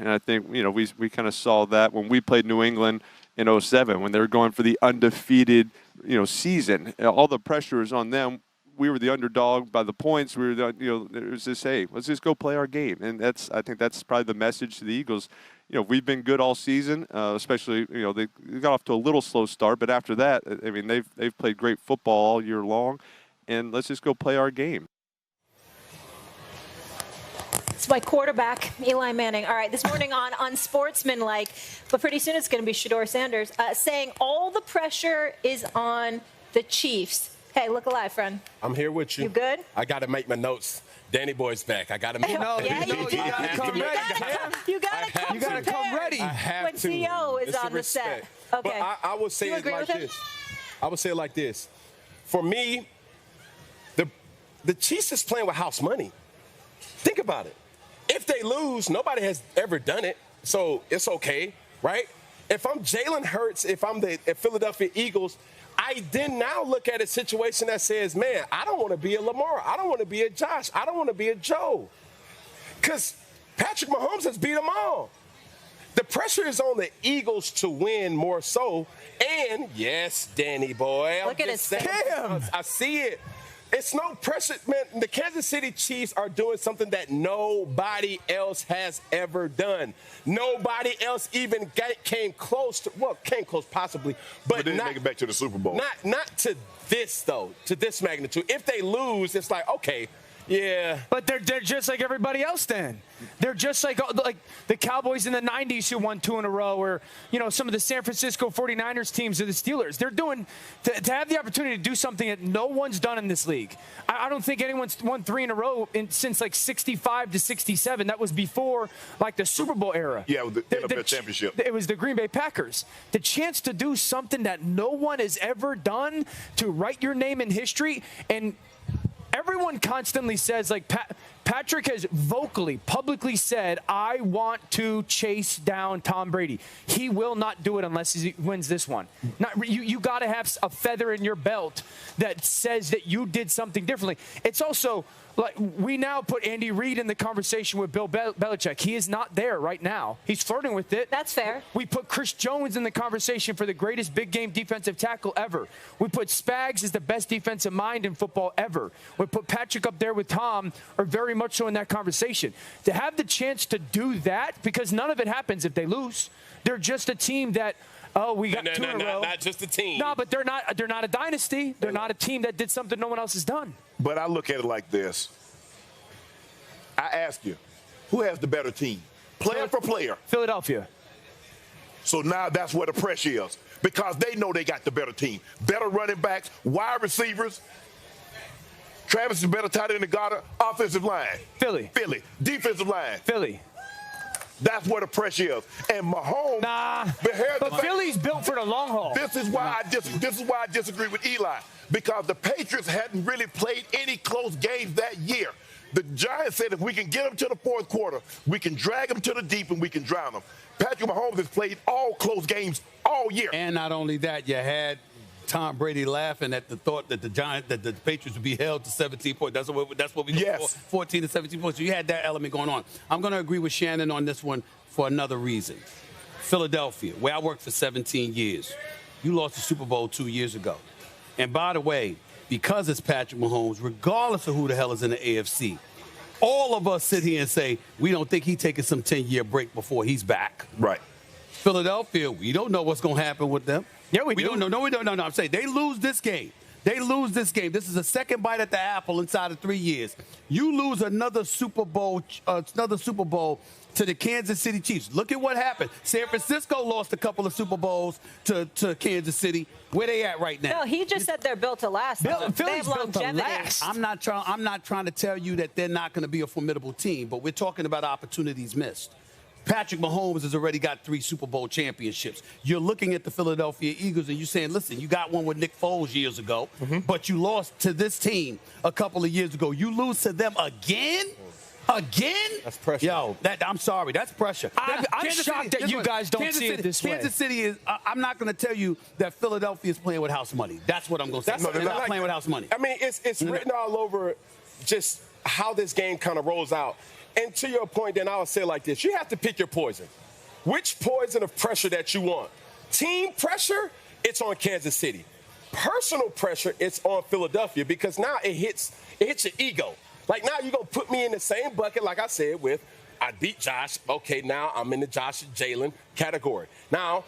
And I think, we kind of saw that when we played New England in 2007 when they were going for the undefeated, season. All the pressure is on them. We were the underdog by the points. We were it was just, hey, let's just go play our game. And I think that's probably the message to the Eagles. We've been good all season, especially, they got off to a little slow start, but after that, I mean, they've played great football all year long, and let's just go play our game. It's my quarterback, Eli Manning. All right, this morning on Unsportsmanlike, but pretty soon it's going to be Shedeur Sanders, saying all the pressure is on the Chiefs. Hey, look alive, friend. I'm here with you. You good? I got to make my notes. Danny Boy's back. I got to make you got to come ready. You got to come ready. I have when to. T.O. is it's on the set. Okay. But I would say it like this. I would say it like this. For me, the Chiefs is playing with house money. Think about it. If they lose, nobody has ever done it, so it's okay, right? If I'm Jalen Hurts, if I'm the Philadelphia Eagles, I then now look at a situation that says, man, I don't want to be a Lamar. I don't want to be a Josh. I don't want to be a Joe. Because Patrick Mahomes has beat them all. The pressure is on the Eagles to win more so. And, yes, Danny boy. Look at his face. I see it. It's no pressure, man. The Kansas City Chiefs are doing something that nobody else has ever done. Nobody else even came close to, came close possibly, but didn't make it back to the Super Bowl. Not to this, though, to this magnitude. If they lose, it's like, okay, yeah. But they're just like everybody else then. They're just like the Cowboys in the 90s who won 2 in a row, or, some of the San Francisco 49ers teams or the Steelers. They're doing to have the opportunity to do something that no one's done in this league. I don't think anyone's won 3 in a row since 65 to 67. That was before the Super Bowl era. Yeah, the NFL championship. It was the Green Bay Packers. The chance to do something that no one has ever done, to write your name in history. And everyone constantly says, Patrick has vocally, publicly said, I want to chase down Tom Brady. He will not do it unless he wins this one. You got to have a feather in your belt that says that you did something differently. It's also we now put Andy Reid in the conversation with Bill Belichick. He is not there right now. He's flirting with it. That's fair. We put Chris Jones in the conversation for the greatest big game defensive tackle ever. We put Spags as the best defensive mind in football ever. We put Patrick up there with Tom, or very much so in that conversation. To have the chance to do that, because none of it happens if they lose. They're just a team that, we got 2 in a row. Not just a team. No, but they're not a dynasty. They're not a team that did something no one else has done. But I look at it like this. I ask you, who has the better team? Player for player. Philadelphia. So now that's where the pressure is, because they know they got the better team. Better running backs, wide receivers. Travis is better tight end than Goddard. Offensive line. Philly. Defensive line. Philly. That's where the pressure is. And Mahomes. But Philly's built for the long haul. This is why I disagree with Eli, because the Patriots hadn't really played any close games that year. The Giants said if we can get them to the fourth quarter, we can drag them to the deep and we can drown them. Patrick Mahomes has played all close games all year. And not only that, you had Tom Brady laughing at the thought that the Patriots would be held to 17 points. That's what we look for, 14 to 17 points. So you had that element going on. I'm going to agree with Shannon on this one for another reason. Philadelphia, where I worked for 17 years, you lost the Super Bowl 2 years ago. And by the way, because it's Patrick Mahomes, regardless of who the hell is in the AFC, all of us sit here and say, we don't think he's taking some 10-year break before he's back. Right. Philadelphia, we don't know what's going to happen with them. Yeah, we do. Don't know. No, we don't know. No, I'm saying they lose this game. This is a second bite at the apple inside of 3 years. You lose another Super Bowl to the Kansas City Chiefs. Look at what happened. San Francisco lost a couple of Super Bowls to Kansas City. Where they at right now? No, he just said they're built to last. Philly's built to last. I'm not trying to tell you that they're not going to be a formidable team, but we're talking about opportunities missed. Patrick Mahomes has already got 3 Super Bowl championships. You're looking at the Philadelphia Eagles and you're saying, listen, you got one with Nick Foles years ago, but you lost to this team a couple of years ago. You lose to them again? Again? That's pressure. Yo, I'm sorry. That's pressure. I'm shocked that you guys don't see it this way. Kansas City is, I'm not going to tell you that Philadelphia is playing with house money. That's what I'm going to say. They're not playing with house money. I mean, it's written all over just how this game kind of rolls out. And to your point, then I would say like this. You have to pick your poison. Which poison of pressure that you want? Team pressure, it's on Kansas City. Personal pressure, it's on Philadelphia because now it hits your ego. Like now you're going to put me in the same bucket, like I said, with I beat Josh. Okay, now I'm in the Josh and Jalen category. Now,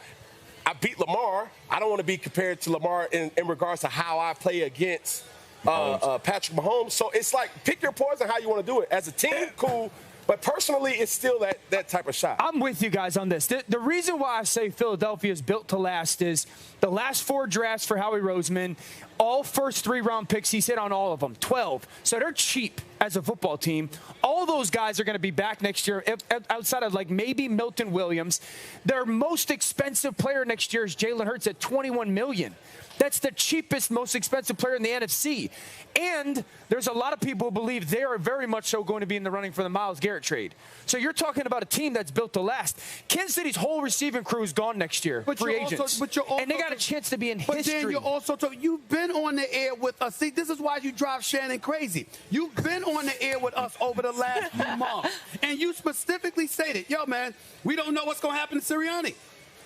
I beat Lamar. I don't want to be compared to Lamar in regards to how I play against Patrick Mahomes. So it's like pick your poison how you want to do it. As a team, cool. But personally, it's still that type of shot. I'm with you guys on this. The reason why I say Philadelphia is built to last is the last 4 drafts for Howie Roseman, all first 3-round picks, he's hit on all of them, 12. So they're cheap as a football team. All those guys are going to be back next year, outside of like maybe Milton Williams. Their most expensive player next year is Jalen Hurts at $21 million. That's the cheapest, most expensive player in the NFC. And there's a lot of people who believe they are very much so going to be in the running for the Myles Garrett trade. So you're talking about a team that's built to last. Kansas City's whole receiving crew is gone next year, free agents. And they got a chance to be in history. But then you're also you've been on the air with us. See, this is why you drive Shannon crazy. You've been on the air with us over the last few months. And you specifically stated, yo, man, we don't know what's going to happen to Sirianni.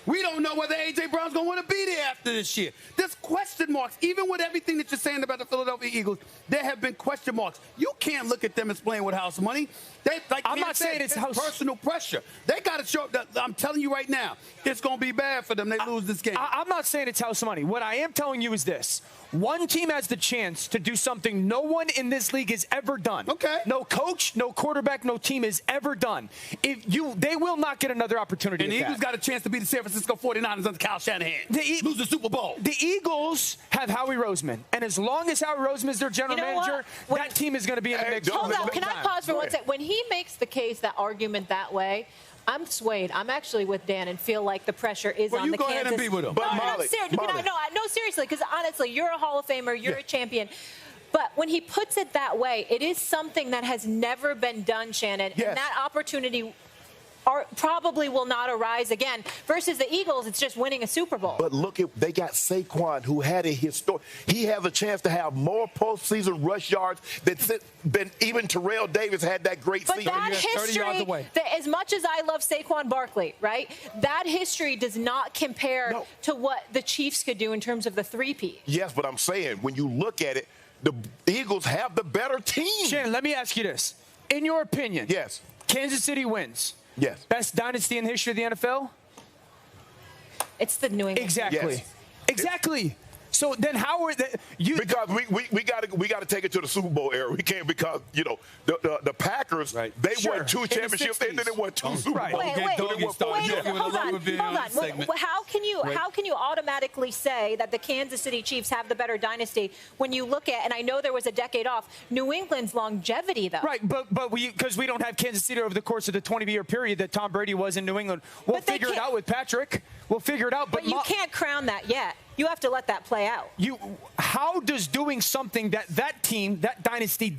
We don't know whether A.J. Brown's going to want to be there after this year. There's question marks. Even with everything that you're saying about the Philadelphia Eagles, there have been question marks. You can't look at them as playing with house money. I'm not saying it's personal pressure. They got to show up. I'm telling you right now, it's going to be bad for them. They lose this game. I'm not saying it's house money. What I am telling you is this. One team has the chance to do something no one in this league has ever done. Okay. No coach, no quarterback, no team has ever done. They will not get another opportunity. And the Eagles got a chance to beat the San Francisco 49ers under Kyle Shanahan. Lose the Super Bowl. The Eagles have Howie Roseman. And as long as Howie Roseman is their general manager, that team is going to be in the mix. Hold on. Can I pause for one second? When he makes the case, that argument that way, I'm swayed. I'm actually with Dan and feel like the pressure is on the Kansas. Well, you go ahead and be with him. But Molly, no, seriously, because honestly, you're a Hall of Famer. You're a champion. But when he puts it that way, it is something that has never been done, Shannon. Yes. And that opportunity probably will not arise again. Versus the Eagles, it's just winning a Super Bowl. But look, they got Saquon, who had a historic. He has a chance to have more postseason rush yards than even Terrell Davis had that great season. But that history, as much as I love Saquon Barkley, right, that history does not compare to what the Chiefs could do in terms of the three-peat. Yes, but I'm saying, when you look at it, the Eagles have the better team. Shannon, let me ask you this. In your opinion, yes, Kansas City wins. Yes. Best dynasty in the history of the NFL? It's the New England. Exactly. Yes. Exactly. So then how are you? Because we got to take it to the Super Bowl era. We can't, because the Packers, they won 2 championships and then they won 2 Super Bowls. Hold on. How can you automatically say that the Kansas City Chiefs have the better dynasty when you look at, and I know there was a decade off, New England's longevity though. Right, but because we don't have Kansas City over the course of the 20-year period that Tom Brady was in New England. We'll figure it out with Patrick. We'll figure it out. But you can't crown that yet. You have to let that play out. How does doing something that team, that dynasty